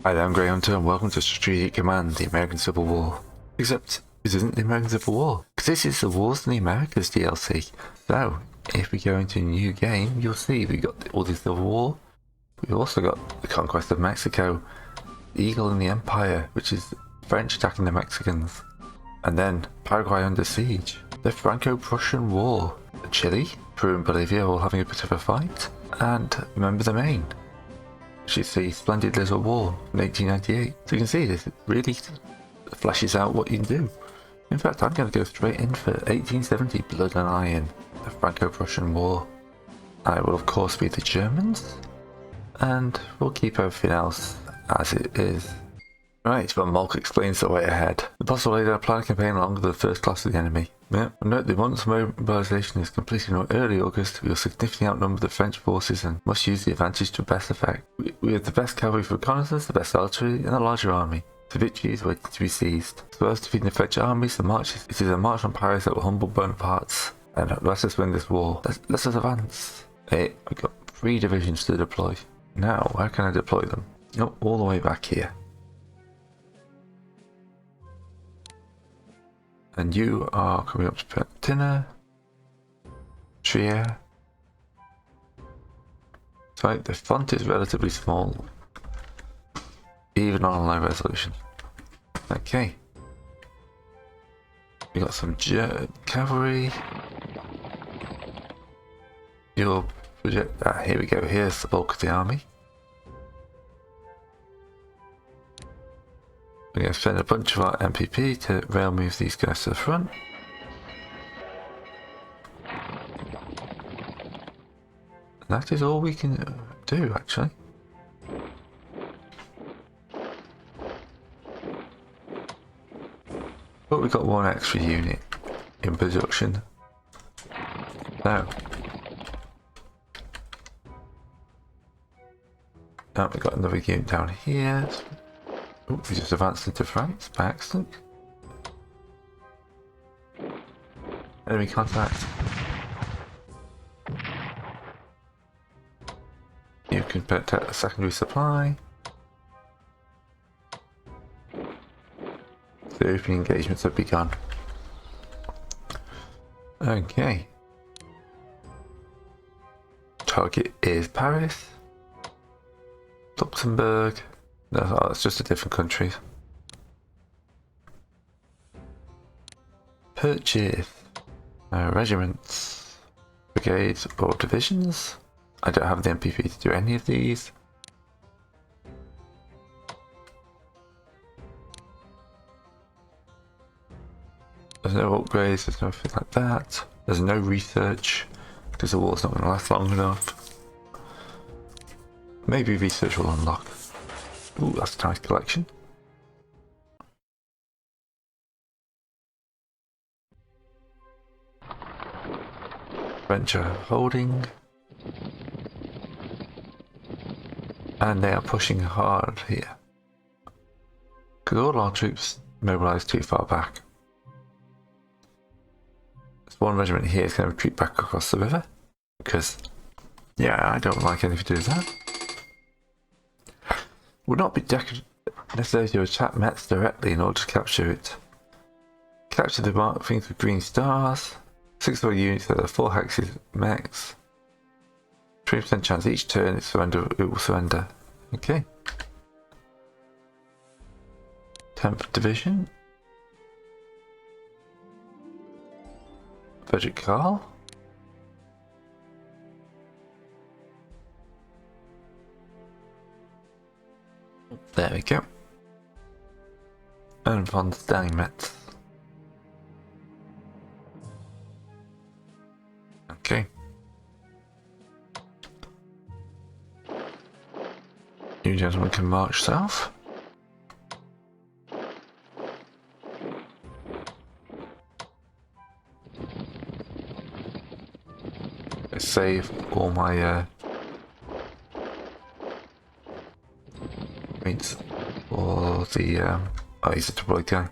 Hi there, I'm Grey Hunter and welcome to Strategic Command, the American Civil War. Except this isn't the American Civil War, because this is the Wars in the Americas DLC. So, if we go into a new game, you'll see we got all the Civil War. We've also got the Conquest of Mexico, the Eagle and the Empire, which is French attacking the Mexicans. And then Paraguay under siege, the Franco-Prussian War, Chile, Peru and Bolivia all having a bit of a fight, and remember the Maine, which is the splendid little war in 1898. So you can see this really flashes out what you can do. In fact, I'm going to go straight in for 1870 Blood and Iron, the Franco-Prussian War. I will of course be the Germans, and we'll keep everything else as it is. Right, but Malk explains the way ahead. The boss will lay down a planned campaign along with the first class of the enemy. Yeah. Note that once mobilisation is completed in early August, we will significantly outnumber the French forces and must use the advantage to best effect. We have the best cavalry for reconnaissance, the best artillery, and a larger army. The victory is waiting to be seized. As well as defeating the French armies, it is a march on Paris that will humble Bonaparte's. And let us win this war. Let us advance. Hey, we've got 3 divisions to deploy. Now, where can I deploy them? Oh, all the way back here. And you are coming up to Pentina, Trier. So the font is relatively small, even on a low resolution. Okay. We got some cavalry. Your project. Here we go. Here's the bulk of the army. We're going to spend a bunch of our MPP to rail move these guys to the front. And that is all we can do, actually. But we got 1 extra unit in production. Now we got another unit down here. Oh, we just advanced into France by accident. Enemy contact. You can protect a secondary supply. The opening engagements have begun. Okay. Target is Paris. Luxembourg. No, it's just a different country. Purchase regiments, brigades or divisions. I don't have the MPP to do any of these. There's no upgrades, there's nothing like that. There's no research because the war's not going to last long enough. Maybe research will unlock. Ooh, that's a nice collection. French are holding. And they are pushing hard here. Because all our troops mobilised too far back. This 1 regiment here is going to retreat back across the river. Because, yeah, I don't like anything to do with that. Would not be necessary to attack Metz directly in order to capture it. Capture the mark things with green stars. 6 of our units that are 4 hexes Metz. 20% chance each turn it will surrender. Okay. 10th Division. Frederick Carl. There we go. And von Steinmetz. Okay. You gentlemen can march south. I save all my points for the oh, he's a deployed guy.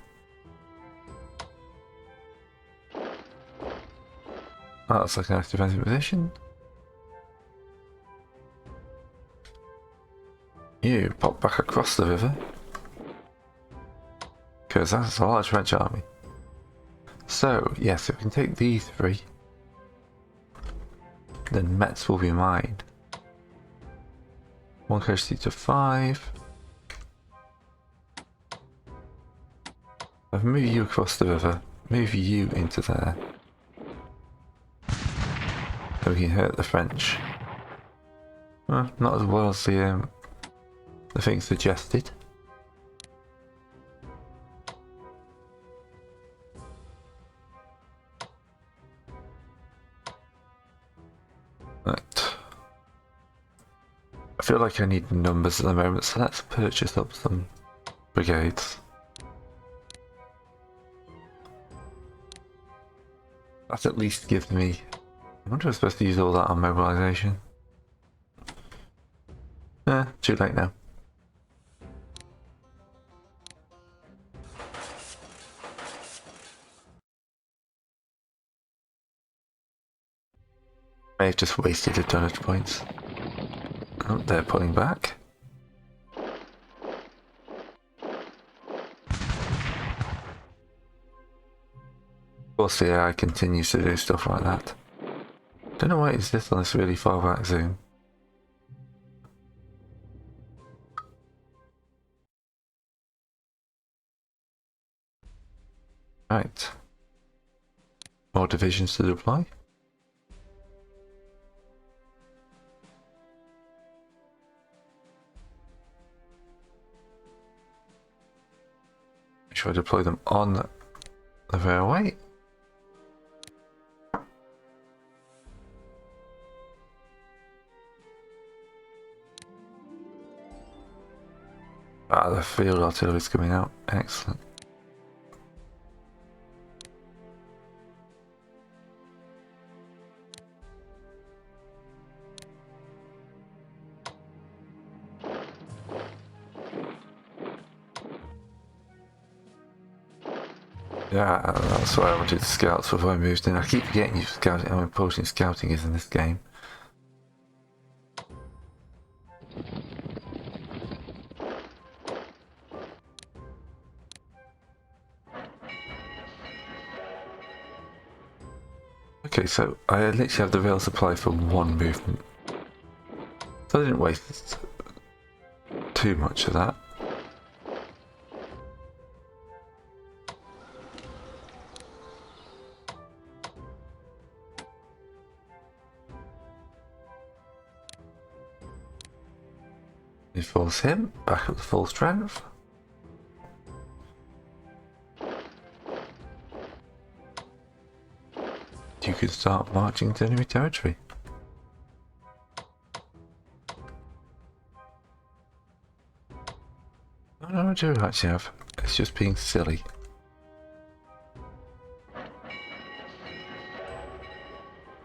Oh, that's like a nice defensive position. You pop walk back across the river. Because that's a large French army. So, yes, if we can take these three, then Metz will be mine. One casualty to 5. I've moved you across the river, move you into there. So we can hurt the French. Well, not as well as the thing suggested. Right. I feel like I need numbers at the moment, so let's purchase up some brigades. That at least gives me... I wonder if I'm supposed to use all that on mobilisation. Too late now. May have just wasted a ton of points. Oh, they're pulling back. Of course the AI continues to do stuff like that. Don't know why it's this on this really far back zoom. Right. More divisions to deploy. Make sure I deploy them on the railway. Ah, the field artillery is coming out. Excellent. Yeah, that's why I wanted the scouts before I moved in. I keep forgetting you scouting, how important scouting is in this game. Okay, so I literally have the rail supply for one movement. So I didn't waste too much of that. He falls him, back up to full strength. You can start marching to enemy territory. Oh no, I do actually have. It's just being silly.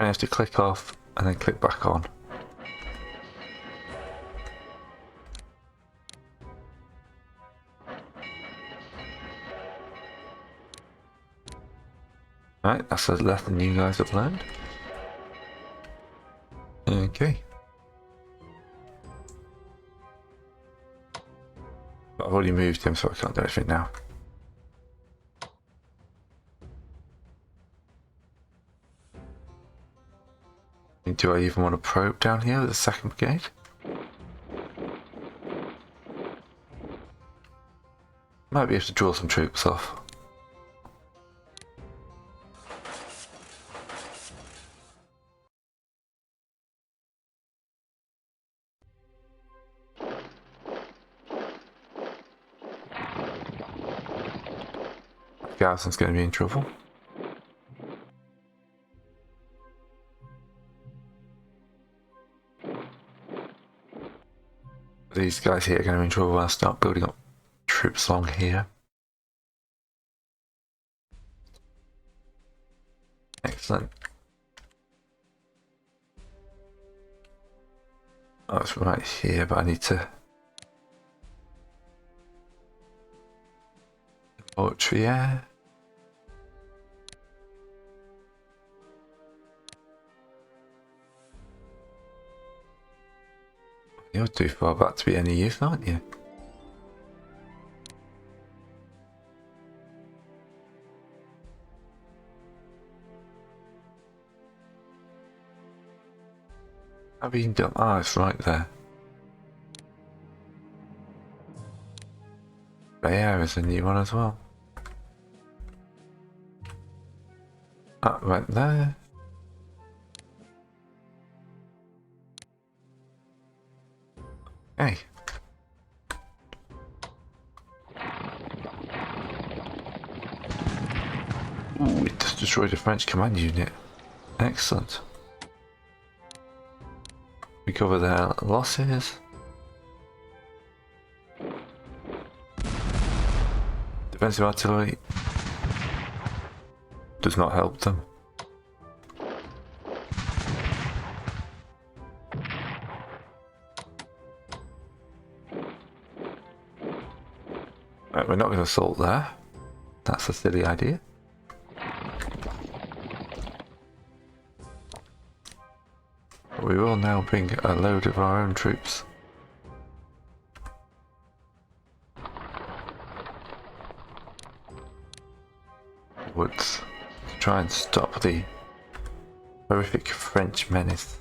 I have to click off and then click back on. Right, that's a lesson you guys have learned. Okay. But I've already moved him, so I can't do anything now. Do I even want to probe down here with the 2nd Brigade? Might be able to draw some troops off. Garrison's going to be in trouble. These guys here are going to be in trouble when I start building up troops along here. Excellent. Oh, it's right here, but I need to... Poetry, yeah. You're too far back to be any use, aren't you? Have you done? Ah, it's right there. Bayard is a new one as well. That went there. Hey. Ooh, it just destroyed a French command unit. Excellent. Recover their losses. Defensive artillery does not help them. Right, we're not going to assault there. That's a silly idea. But we will now bring a load of our own troops. Woods to try and stop the horrific French menace.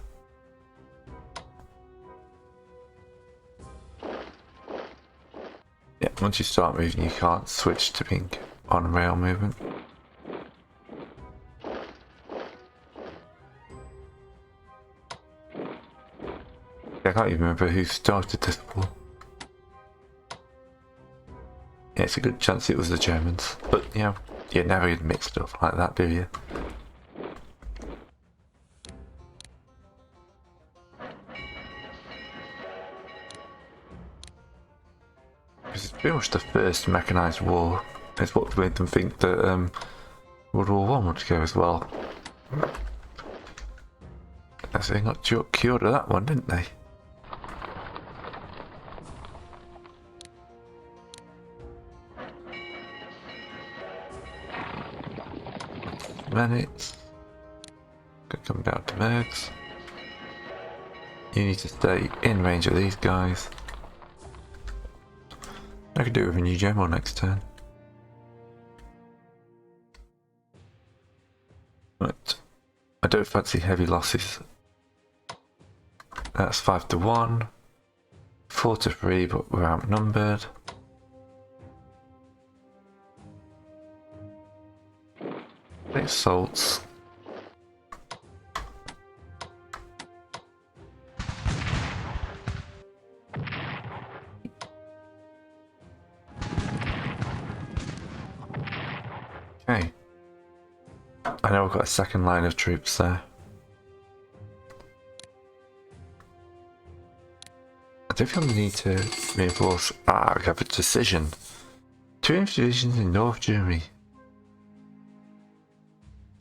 Yeah, once you start moving you can't switch to being on rail movement. I can't even remember who started this war. Yeah, it's a good chance it was the Germans, but you know, you never admit stuff like that, do you? Because it's pretty much the first mechanised war. It's what made them think that World War One would go as well. So they got cured of that one, didn't they? Minutes. Gonna come down to Mercs. You need to stay in range of these guys. I could do it with a new general next turn. Right. I don't fancy heavy losses. That's 5-1. 4-3, but we're outnumbered. Assaults. Okay. I know I've got a second line of troops there. I don't feel the need to reinforce. Ah, I have a decision. 2 infantry divisions in North Germany.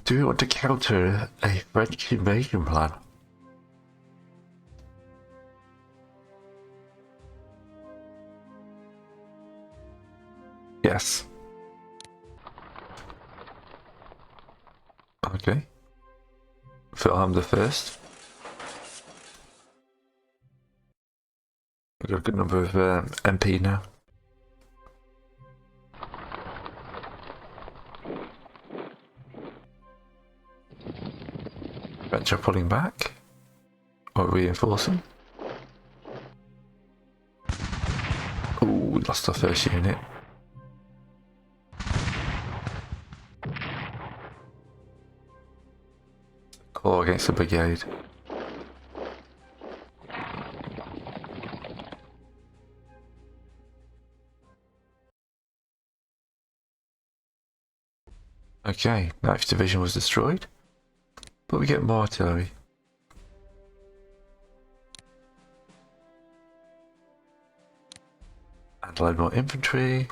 Do we want to counter a French invasion plan? Yes. Okay. Wilhelm the First. We've got a good number of MP now. French are pulling back or reinforcing. Oh, we lost our first unit. Call against the brigade. Okay, 9th Division was destroyed, but we get more artillery. And a load more infantry.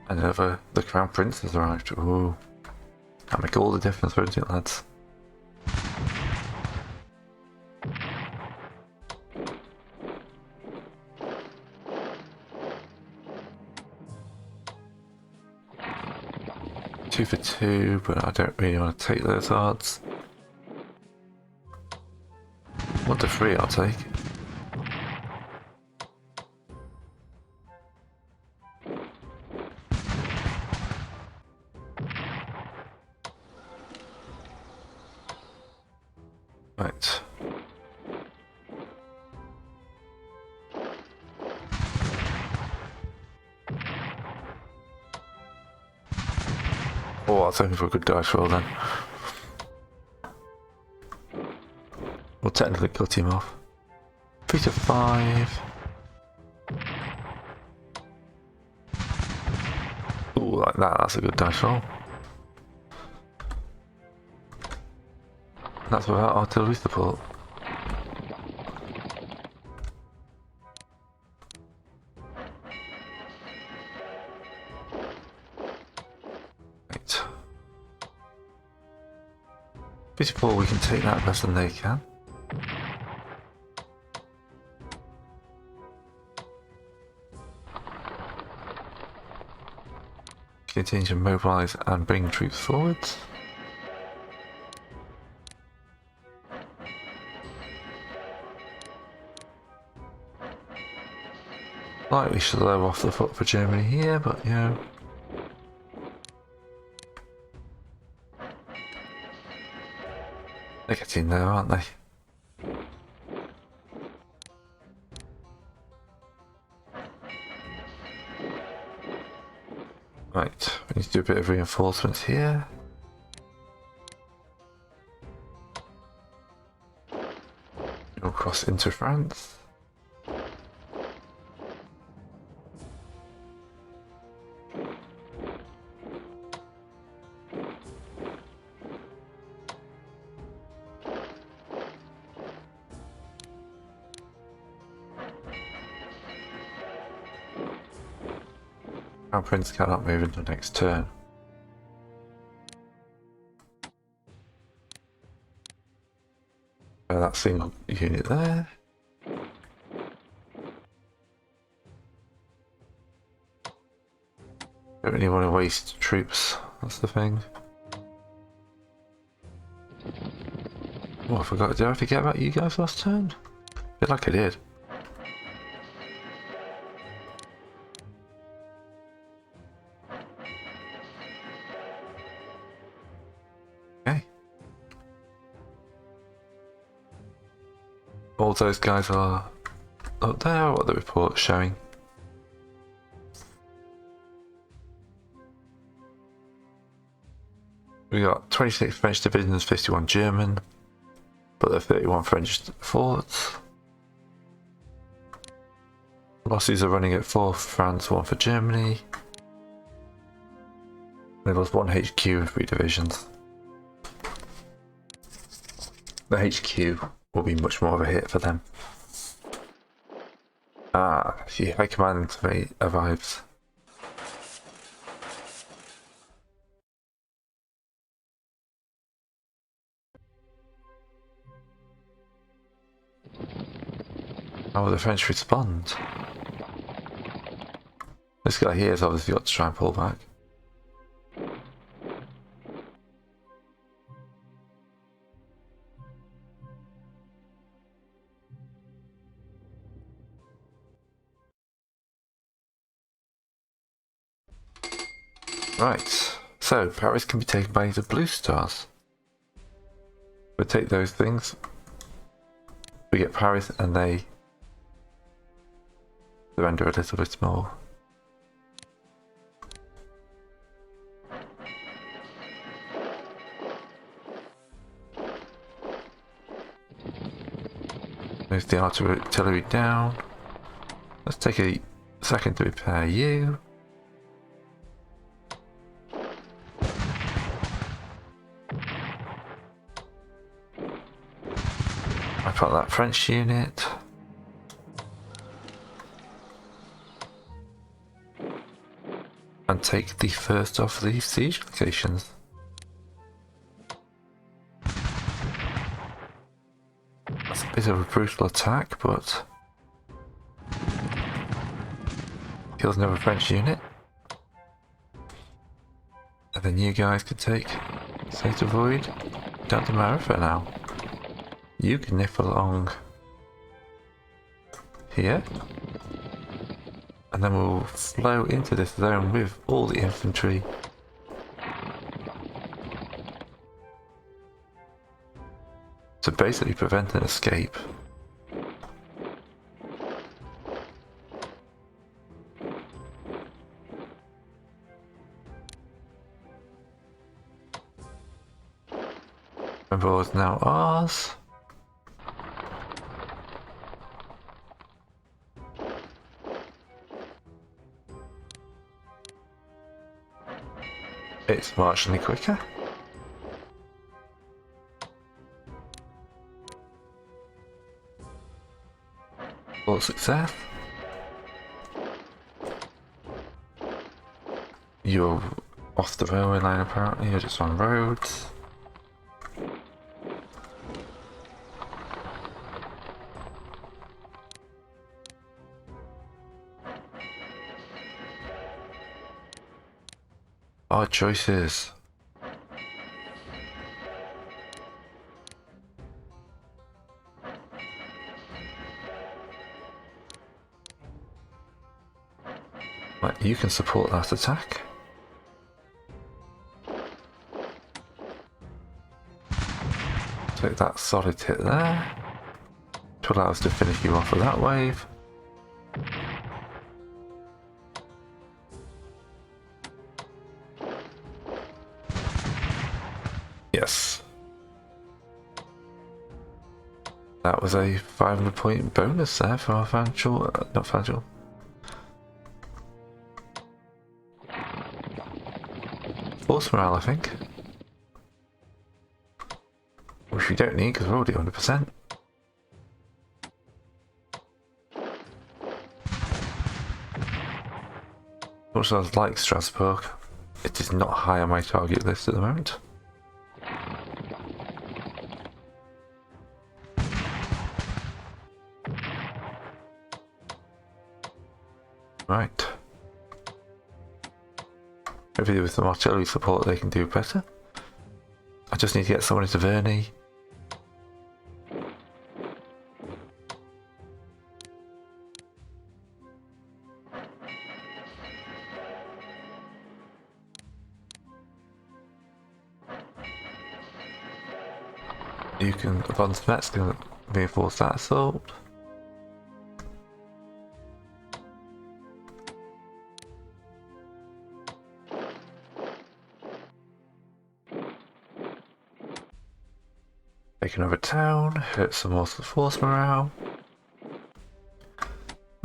And over the Crown Prince has arrived. Ooh. That'll make all the difference, won't it, lads? Two for 2, but I don't really want to take those odds. 1 to 3 I'll take. Oh, I was hoping for a good dice roll then. Well, technically cut him off. 3 to 5. Ooh, like that, that's a good dice roll. That's without artillery support. Right. 54, we can take that better than they can. Continue to mobilise and bring troops forwards. Slightly slow off the foot for Germany here, but you know. They're getting there, aren't they? Right, we need to do a bit of reinforcements here. We'll cross into France. Our prince cannot move into next turn. That single unit there. Don't really want to waste troops, that's the thing. Oh, I forgot. Did I forget about you guys last turn? I feel like I did. Okay. All those guys are up there, what the report's showing. We got 26 French divisions, 51 German, but there are 31 French forts. Losses are running at 4 for France, 1 for Germany. They lost 1 HQ and 3 divisions. The HQ will be much more of a hit for them. High command arrives. How will the French respond? This guy here has obviously got to try and pull back. Right, so Paris can be taken by the blue stars. We take those things. We get Paris and they surrender a little bit more. Move the artillery down. Let's take a second to repair you. I've got that French unit. And take the first of the siege locations. That's a bit of a brutal attack, but kills another French unit. And then you guys could take State of Void down to Mariffa now. You can nip along here. And then we'll flow into this zone with all the infantry. To basically prevent an escape. Remember, it's now ours. It's marginally quicker. Full success. You're off the railway line apparently, you're just on roads. Odd choices. Right, you can support that attack. Take that solid hit there to allow us to finish you off with that wave. Yes. That was a 500 point bonus there for our financial, not financial. Force morale, I think. Which we don't need because we're already 100%. Much as I like Strasbourg, it is not high on my target list at the moment. Right. Maybe with some artillery support they can do better. I just need to get someone into Verney. You can, upon Smet's going to reinforce that assault. Take another town, hurt some more force morale.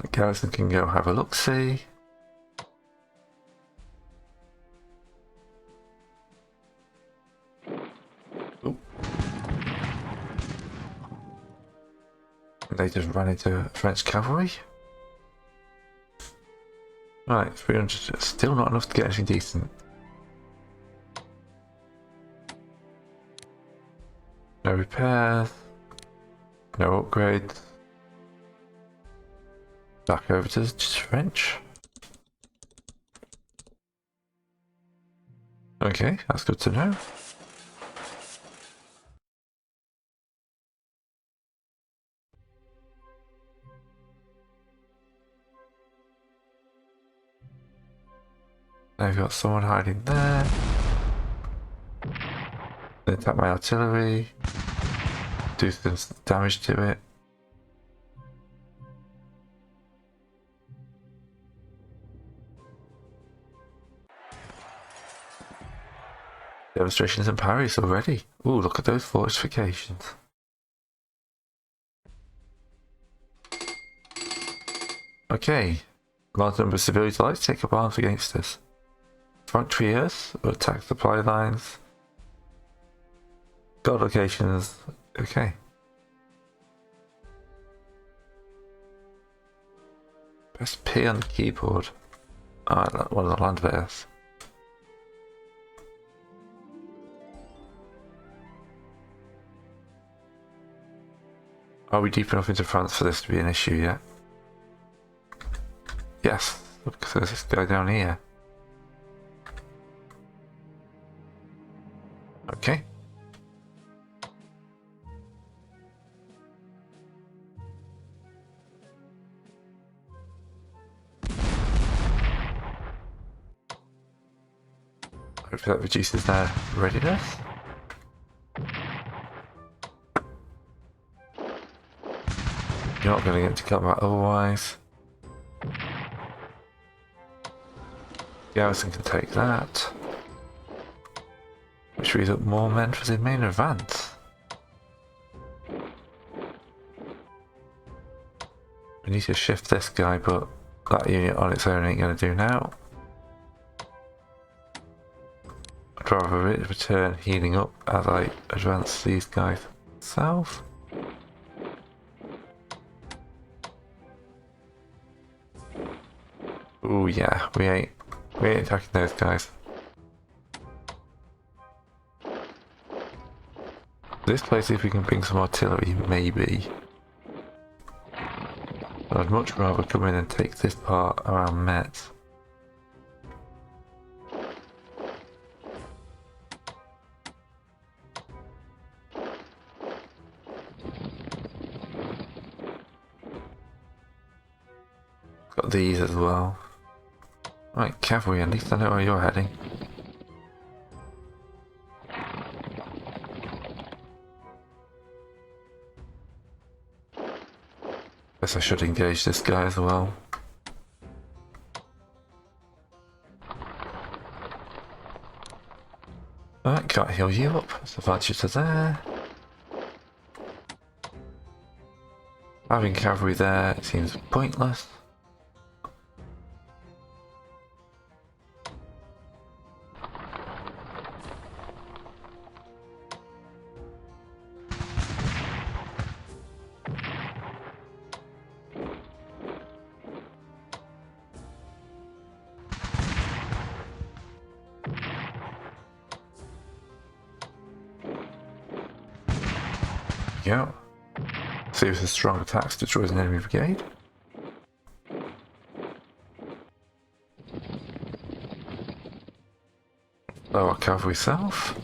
The garrison can go have a look-see. They just ran into French cavalry. Right, 300, still not enough to get anything decent. No repairs, no upgrades. Back over to just French. Okay, that's good to know. I've got someone hiding there. They attack my artillery. Do some damage to it. Demonstrations in Paris already. Ooh, look at those fortifications. Okay. Large number of civilians like to take up arms against us. Front triers will attack supply lines. God locations. Okay. Press P on the keyboard. Ah, one of the land bears. Are we deep enough into France for this to be an issue yet? Yes. Look, there's this guy down here. Okay. Hopefully that reduces their readiness. You're not going to get to combat otherwise. Garrison can take that. Which frees up more men for the main advance. We need to shift this guy, but that unit on its own ain't going to do now. I'd rather return healing up as I advance these guys south. Ooh yeah, we ain't attacking those guys. This place, if we can bring some artillery, maybe. But I'd much rather come in and take this part around Metz. Got these as well. Right, cavalry, at least I know where you're heading. Guess I should engage this guy as well. Alright, can't heal you up. Let's advance you to there. Having cavalry there, it seems pointless. Yeah. See if the strong attacks destroys an enemy brigade. Lower cavalry south.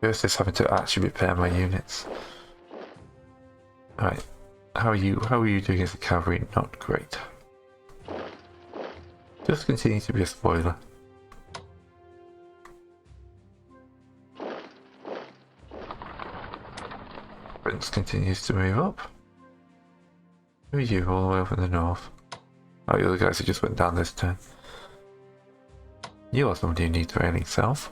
First is having to actually repair my units. Alright, how are you doing as a cavalry? Not great. Just continue to be a spoiler. Prince continues to move up. Who are you all the way up in the north? Oh, the other guys who just went down this turn. You are somebody who needs railing south.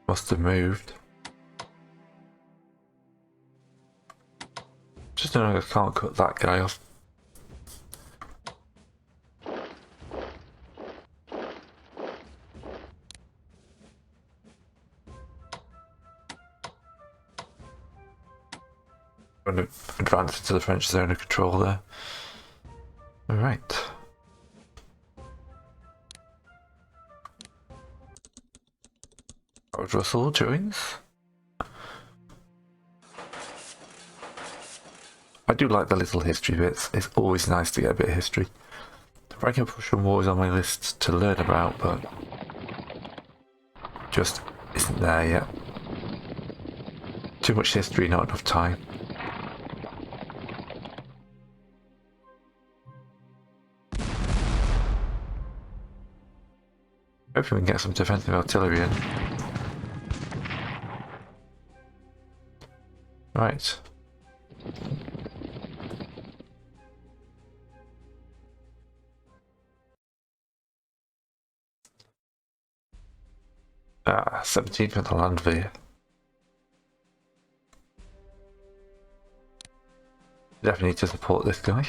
Must have moved. Just don't know if I can't cut that guy off. I'm going to advance into the French zone of control there. Alright. Russell joins. I do like the little history bits. It's always nice to get a bit of history. The Franco-Prussian War is on my list to learn about, but just isn't there yet. Too much history, not enough time. Hopefully we can get some defensive artillery in. Right. Ah, 17th for the Landwehr. Definitely need to support this guy.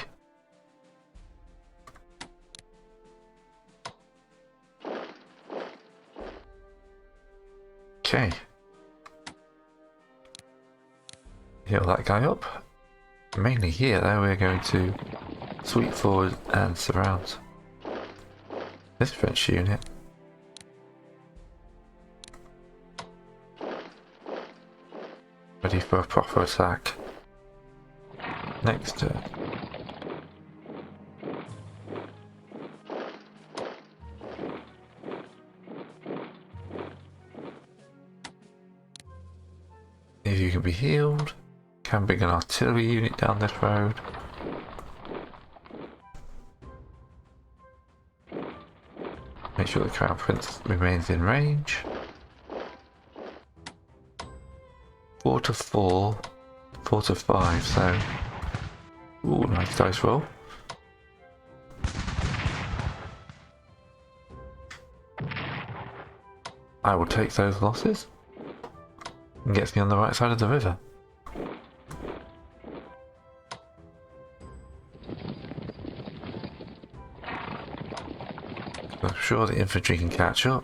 Okay. Heal that guy up. Mainly here though, we're going to sweep forward and surround this French unit. Ready for a proper attack next turn. If you can be healed, Can bring an artillery unit down this road. Make sure the Crown Prince remains in range. 4 to 4, 4 to 5, so... Ooh, nice dice roll. I will take those losses. And gets me on the right side of the river. I'm sure the infantry can catch up.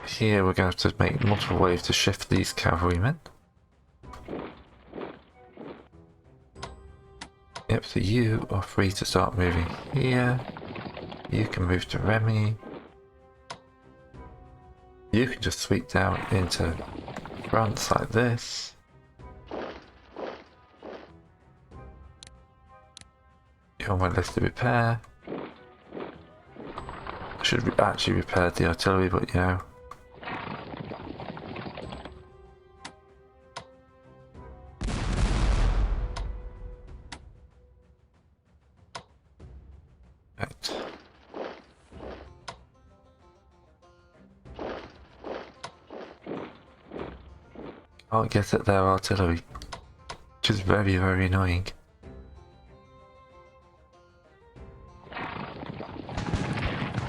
Here we're going to have to make multiple waves to shift these cavalrymen. Yep, so you are free to start moving here. You can move to Remy. You can just sweep down into France like this. You're on my list to repair. I should have actually repaired the artillery, but you know. Right. Can't get at their artillery, which is very, very annoying.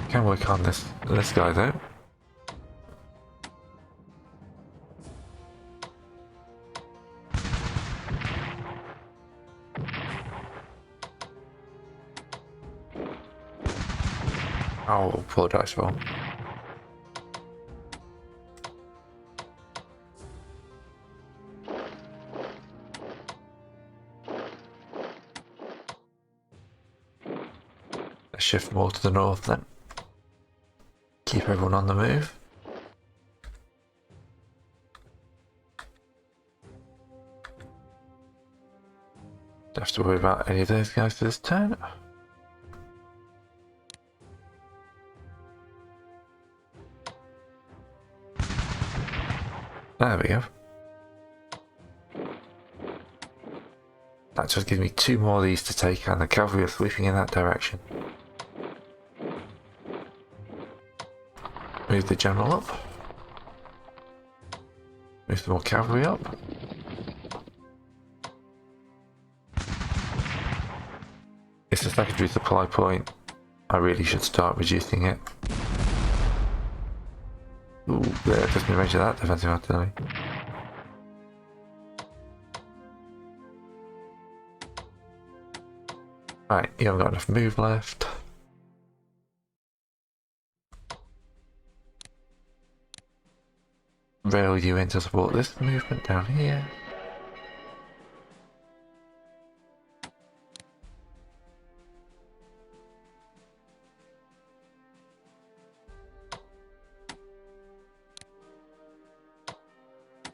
Can work on this guy though. Oh, poor dice roll. Let's shift more to the north then. Keep everyone on the move. Don't have to worry about any of those guys for this turn. There we go. That just gives me 2 more of these to take, and the cavalry are sweeping in that direction. Move the general up. Move some more cavalry up. It's a secondary supply point. I really should start reducing it. Ooh, there, just in range of that defensive artillery. Right, you haven't got enough move left. Rail you in to support this movement down here.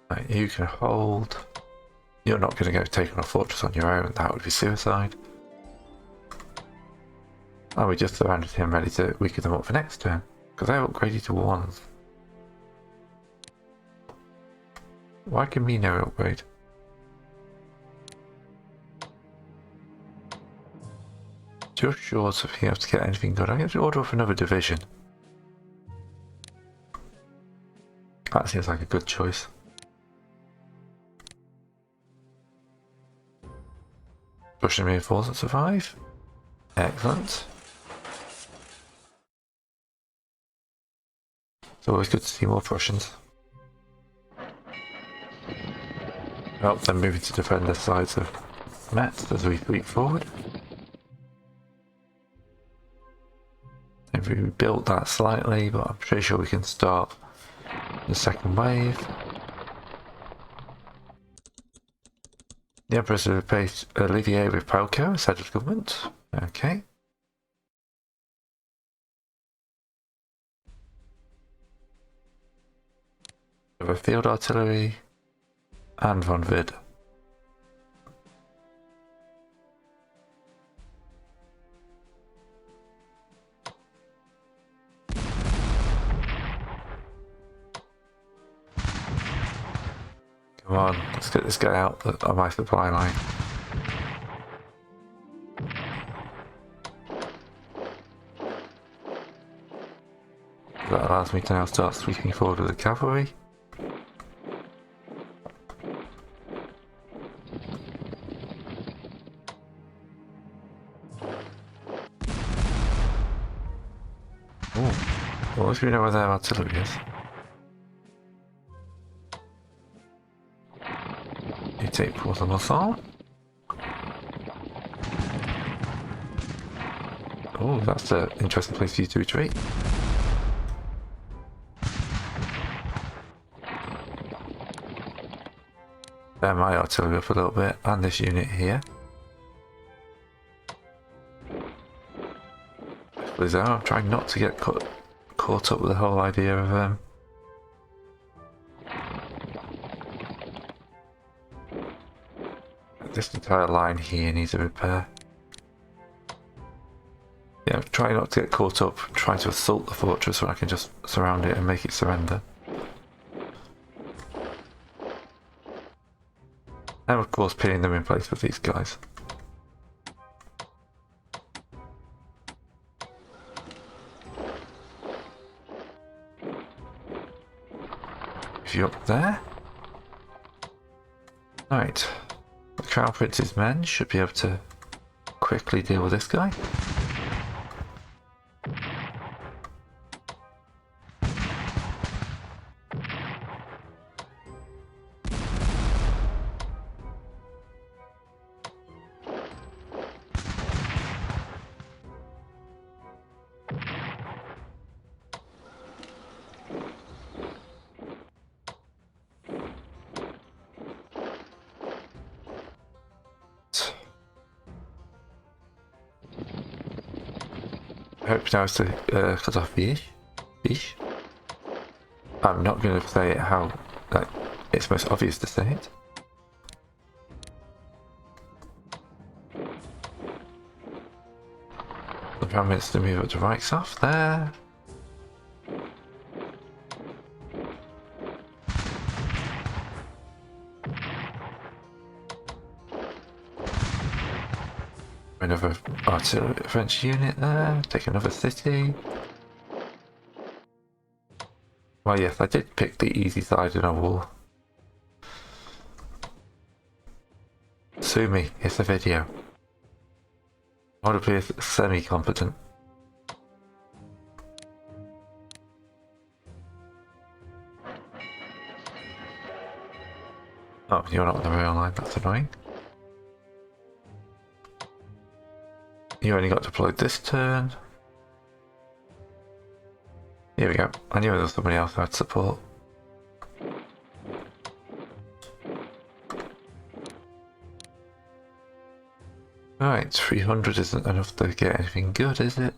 Right, you can hold. You're not going to go take on a fortress on your own, that would be suicide. Oh, we just surrounded him, ready to weaken them up for next turn, because they're upgraded to 1s. Why can we no upgrade? Just short of being able to get anything good. I have to order up another division. That seems like a good choice. Russian reinforcements survive. Excellent. It's always good to see more Prussians. Help them moving to defend their sides of Metz as we sweep forward. If we rebuilt that slightly, but I'm pretty sure we can start the second wave. The Empress has replaced Olivier with Palco as head of government. Okay. We have a field artillery and von Vid. get this guy out of my supply line. That allows me to now start sweeping forward with the cavalry. Well, if you know where their artillery is. You take Port Missile. Oh, that's an interesting place for you to retreat. There, my artillery up a little bit, and this unit here. I'm trying not to get caught up with the whole idea of this entire line here needs a repair. Yeah, I'm trying not to get caught up trying to assault the fortress when I can just surround it and make it surrender. And of course pinning them in place with these guys. If you're up there. Right. The Crown Prince's men should be able to quickly deal with this guy. I hope now is to cut off fish. I'm not going to say it how like, it's most obvious to say it. The Prime Minister move up to Reichshof there. Another artillery French unit there, take another city. Well yes, I did pick the easy side in a war. Sue me, it's a video. I want to be semi-competent. Oh, you're not on the rail line, that's annoying. You only got deployed this turn. Here we go. I knew there was somebody else I'd support. Right, 300 isn't enough to get anything good, is it?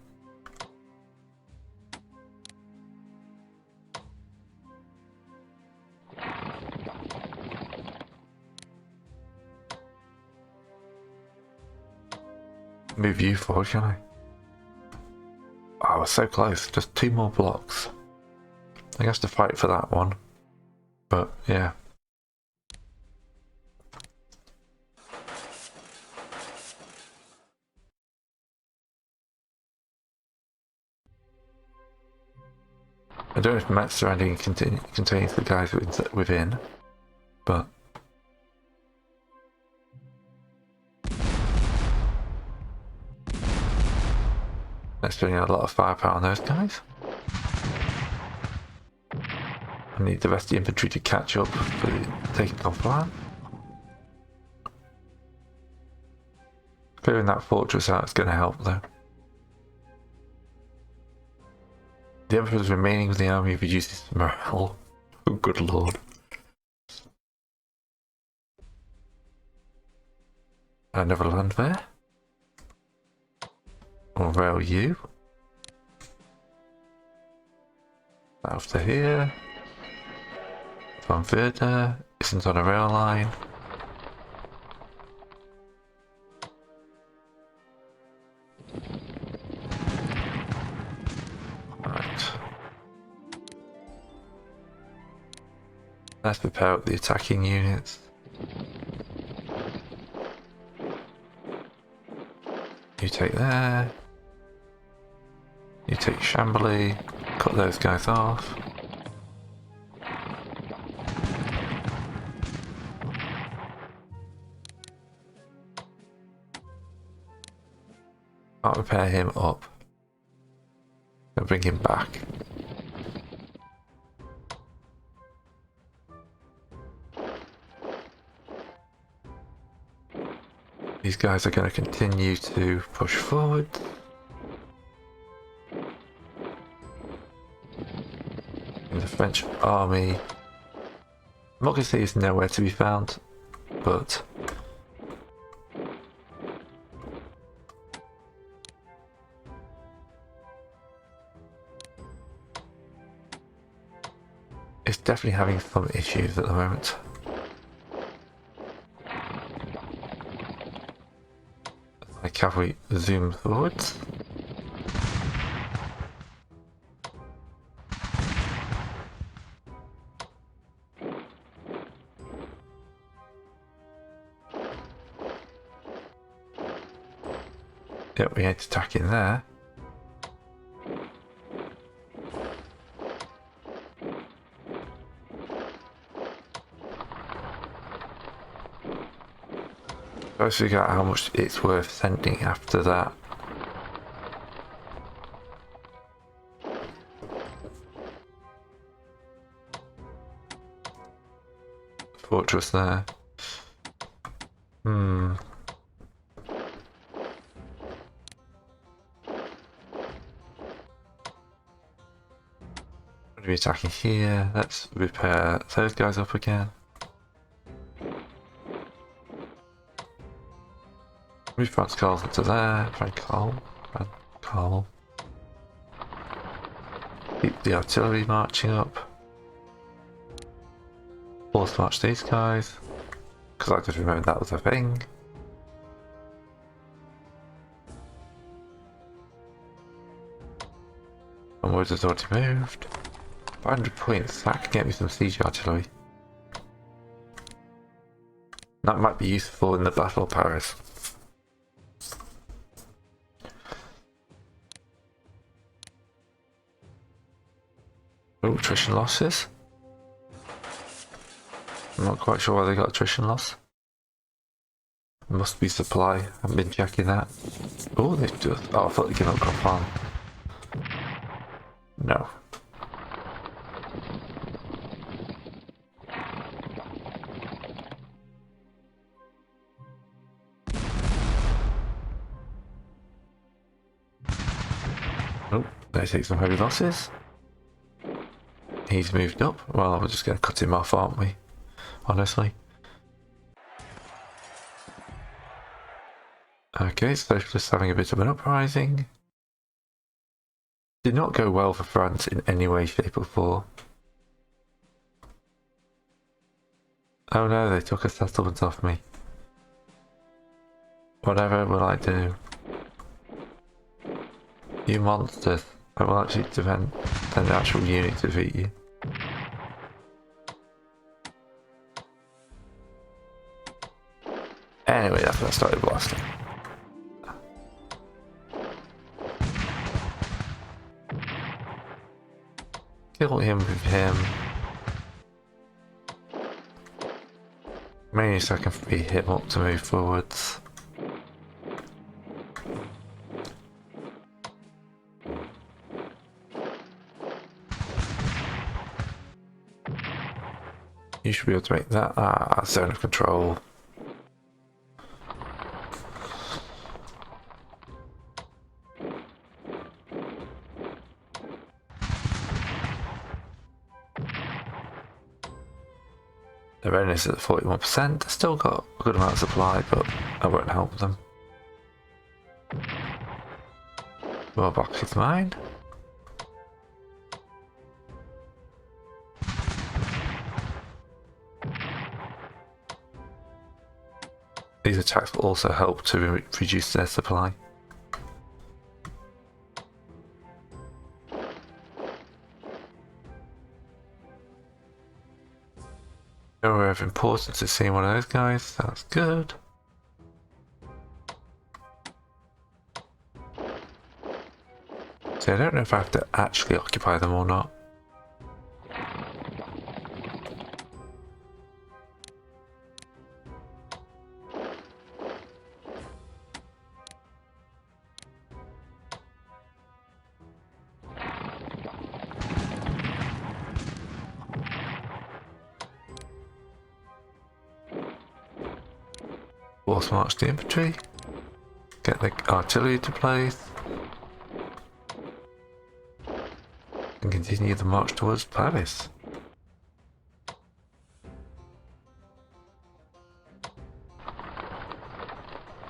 Move you forward, can I? Oh, I was so close. Just 2 more blocks. I have to fight for that one. But, yeah. I don't know if map surrounding contains the guys within, but... Let's bring out a lot of firepower on those guys. I need the rest of the infantry to catch up for the taking off plan. Clearing that fortress out is going to help though. The Emperor's remaining with the army reduces morale. Oh good lord. Another land there. Or rail you. South to here. Von Werder isn't on a rail line. Right. Let's prepare up the attacking units. You take there. You take Chambly. Cut those guys off. I'll repair him up. I'll bring him back. These guys are going to continue to push forward. And the French army, I'm not going to say it's nowhere to be found, but it's definitely having some issues at the moment. My cavalry zooms forwards. Yep, we ain't attacking there. Let's figure out how much it's worth sending after that. Fortress there. What are we attacking here? Let's repair those guys up again. Move Francois into there. Francois. Keep the artillery marching up. Force march these guys. Because I just remembered that was a thing. Onwards has already moved. 500 points. That can get me some siege artillery. That might be useful in the Battle of Paris. Oh, attrition losses. I'm not quite sure why they got attrition loss. It must be supply. I haven't been checking that. Oh, they've just. Oh, I thought they'd given up Grand. No. Oh, they take some heavy losses. He's moved up. Well, we're just going to cut him off, aren't we? Honestly. Okay, Socialists having a bit of an uprising. Did not go well for France in any way, shape or form. Oh no, they took a settlement off me. Whatever will I do? You monsters. I will actually defend an actual unit to defeat you. Anyway, that's when I started blasting. Kill him with him. Mainly so I can free him up to move forwards. You should be able to make that zone of control. The readiness is at 41%. They've still got a good amount of supply, but I won't help them. More box is mine. These attacks will also help to reduce their supply. Area of importance is seeing one of those guys. That's good. So I don't know if I have to actually occupy them or not. Force march the infantry. Get the artillery to place. And continue the march towards Paris.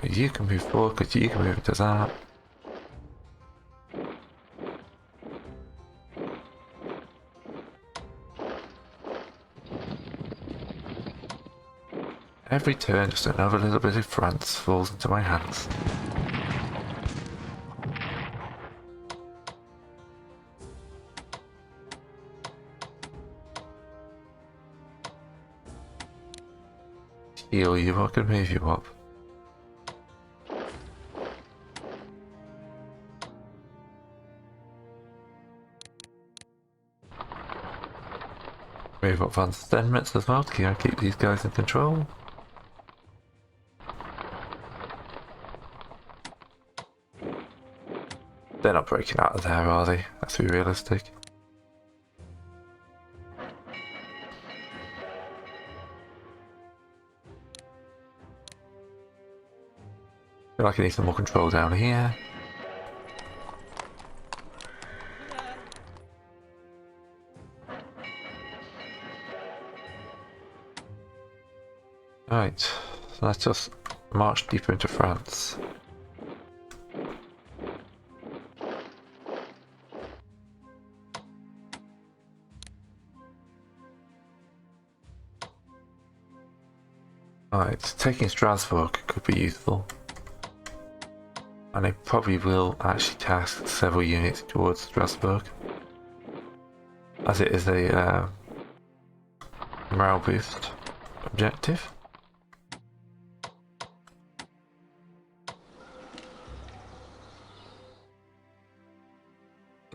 You can move forward because you can move to that. Every turn, just another little bit of France falls into my hands. Heal you, I can move you up. Move up Van Stenmitz as well to keep these guys in control. They're not breaking out of there, are they? Let's be realistic. Feel like I need some more control down here. Right, so let's just march deeper into France. Right, taking Strasbourg could be useful. And I probably will actually task several units towards Strasbourg, as it is a morale boost objective.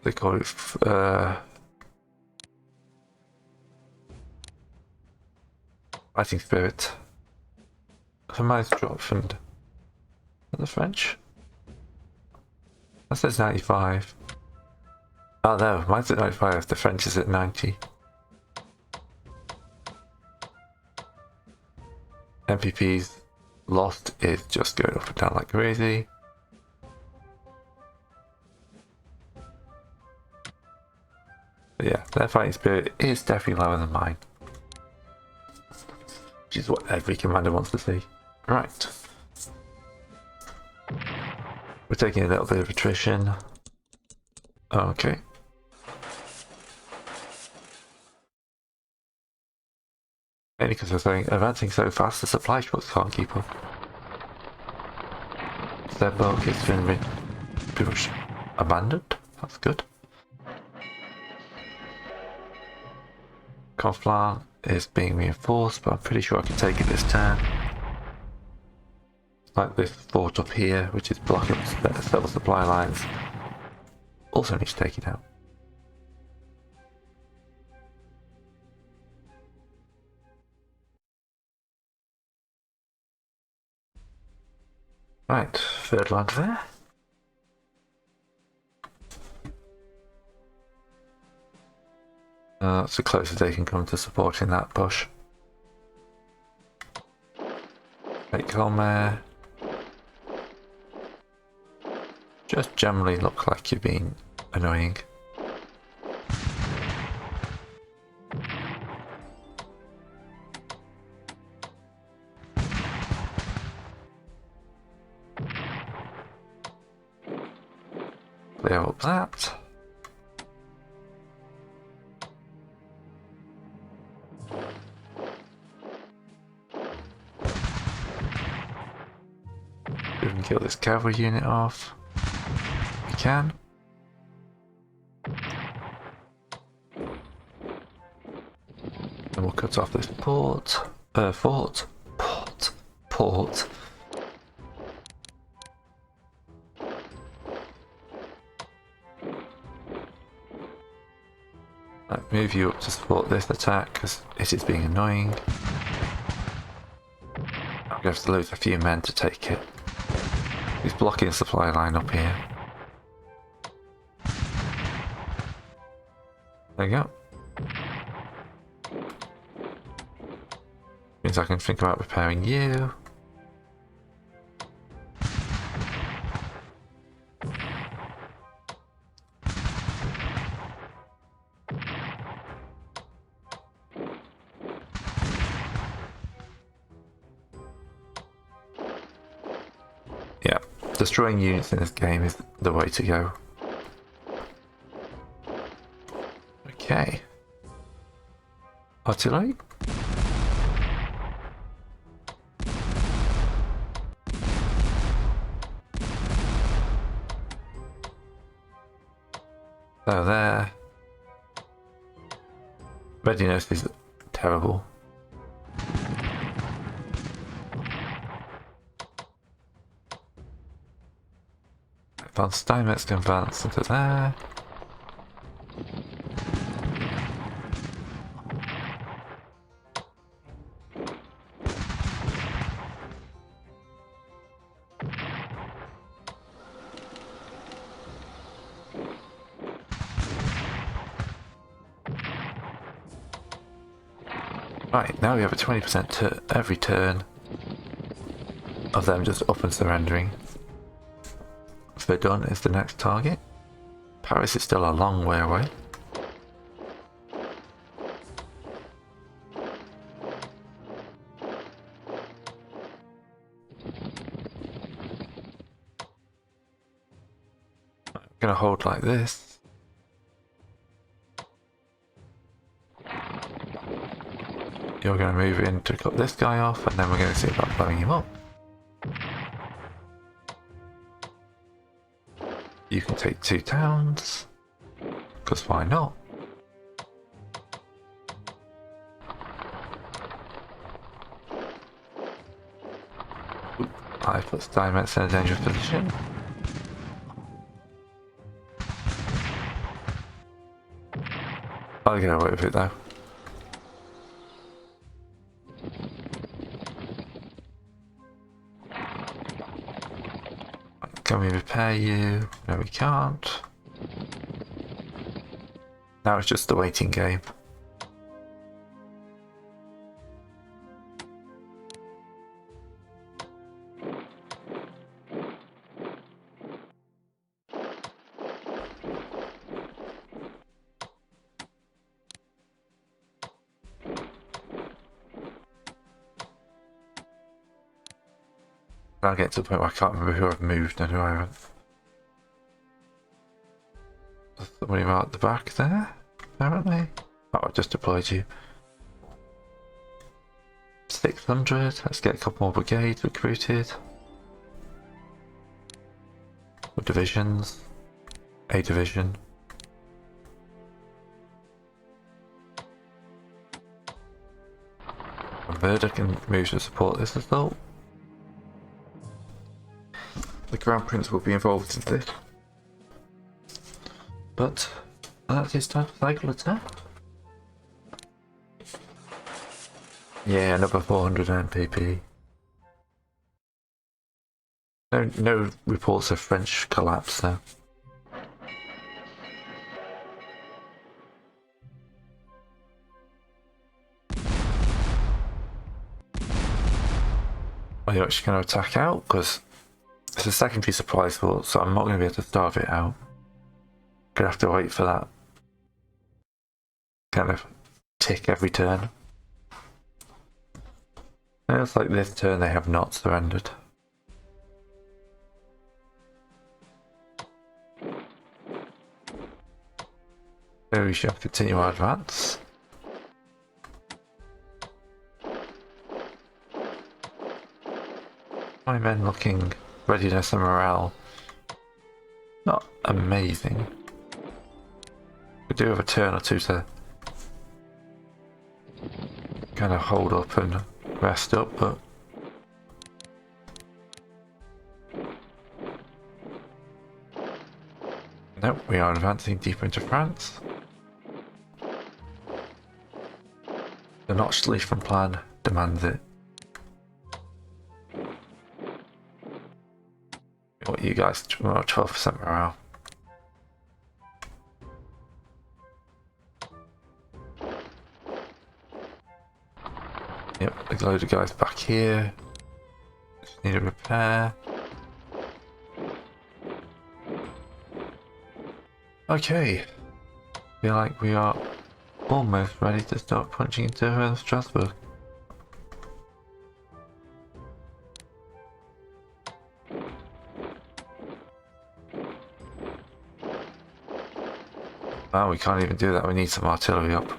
They call it fighting spirit. So mine's dropped and the French. That says 95. Oh no, mine's at 95, the French is at 90. MPP's lost is just going up and down like crazy. But yeah, their fighting spirit is definitely lower than mine. Which is what every commander wants to see. Right. We're taking a little bit of attrition. Okay. Mainly because we're saying advancing so fast the supply trucks can't keep up. Their bulk is been pretty much abandoned. That's good. Conflans is being reinforced, but I'm pretty sure I can take it this turn. Like this fort up here, which is blocking several supply lines. Also need to take it out. Right, third line there. That's the closest they can come to supporting that push. Take Colmare. Just generally look like you're being annoying. Clear up that. We can kill this cavalry unit off. We can. And we'll cut off this port. Port. move you up to support this attack because it is being annoying. I'm going to have to lose a few men to take it. He's blocking the supply line up here. There you go. Means I can think about repairing you. Yeah, destroying units in this game is the way to go. Okay. Artillery? So there. Readiness is terrible. Advanced Steinmetz can advance into there. Right, now we have a 20% every turn of them just up and surrendering. Verdun is the next target. Paris is still a long way away. I'm gonna hold like this. You're going to move in to cut this guy off, and then we're going to see about blowing him up. You can take 2 towns, because why not? I put Steinmetz in a dangerous position. I'll get away with it though. Can we repair you? No, we can't. Now it's just the waiting game. I'll get to the point where I can't remember who I've moved and who I haven't. There's somebody out at the back there, apparently. Oh, I just deployed you. 600, let's get a couple more brigades recruited. Or divisions. A division. Verda can move to support this assault. The Crown Prince will be involved in this. But that's his time for cycle attack. Yeah, another 400 MPP. No reports of French collapse though. Are you actually going to attack out? Because it's a secondary supply source, so I'm not going to be able to starve it out. Gonna have to wait for that kind of tick every turn. It looks like this turn they have not surrendered. So we shall continue our advance. My men looking readiness and morale not amazing. We do have a turn or two to kind of hold up and rest up, but nope, we are advancing deeper into France. notched Leishman plan demands it. What you guys, 12% morale. Yep, a load of guys back here. Just need a repair. Okay. Feel like we are almost ready to start punching into Strasbourg. Oh, we can't even do that. We need some artillery up.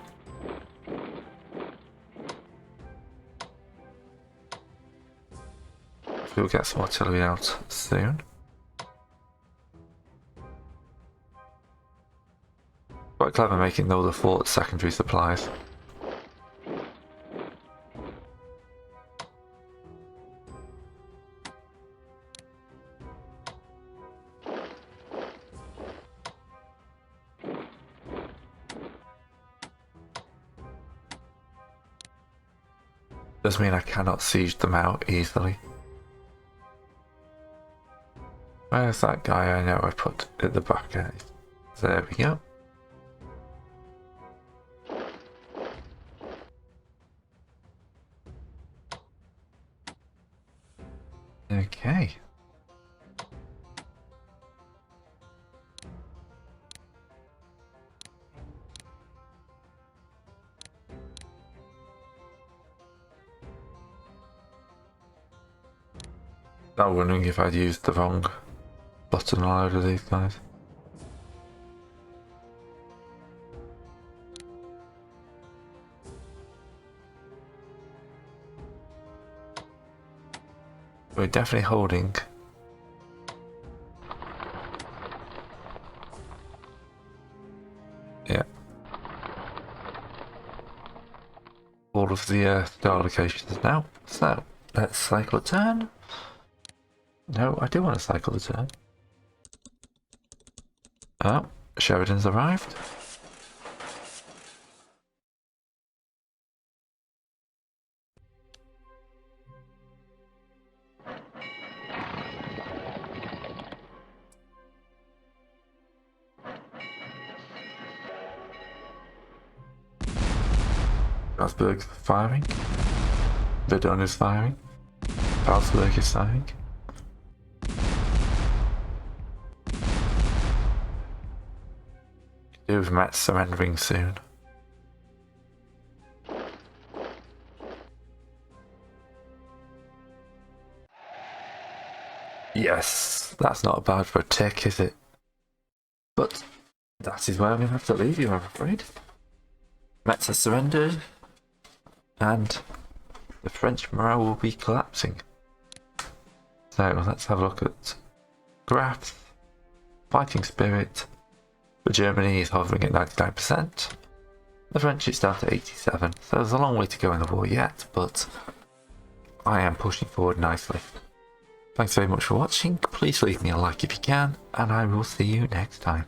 We'll get some artillery out soon. Quite clever making all the forts secondary supplies. Does mean I cannot siege them out easily. Where's that guy I know I put at the back end? There we go. Okay. I'm wondering if I'd used the wrong button on a load of these guys. We're definitely holding. Yeah. All of the star locations now. So, let's cycle a turn. No, I do want to cycle the turn. Oh, Sheridan's arrived. Strasbourg's firing. Verdun is firing. Strasbourg is firing. With Metz surrendering soon. Yes, that's not bad for a tick, is it? But that is where we have to leave you, I'm afraid. Metz has surrendered, and the French morale will be collapsing. So let's have a look at graphs. Fighting spirit. For Germany is hovering at 99%. The French is down to 87%, so there's a long way to go in the war yet, but I am pushing forward nicely. Thanks very much for watching, please leave me a like if you can, and I will see you next time.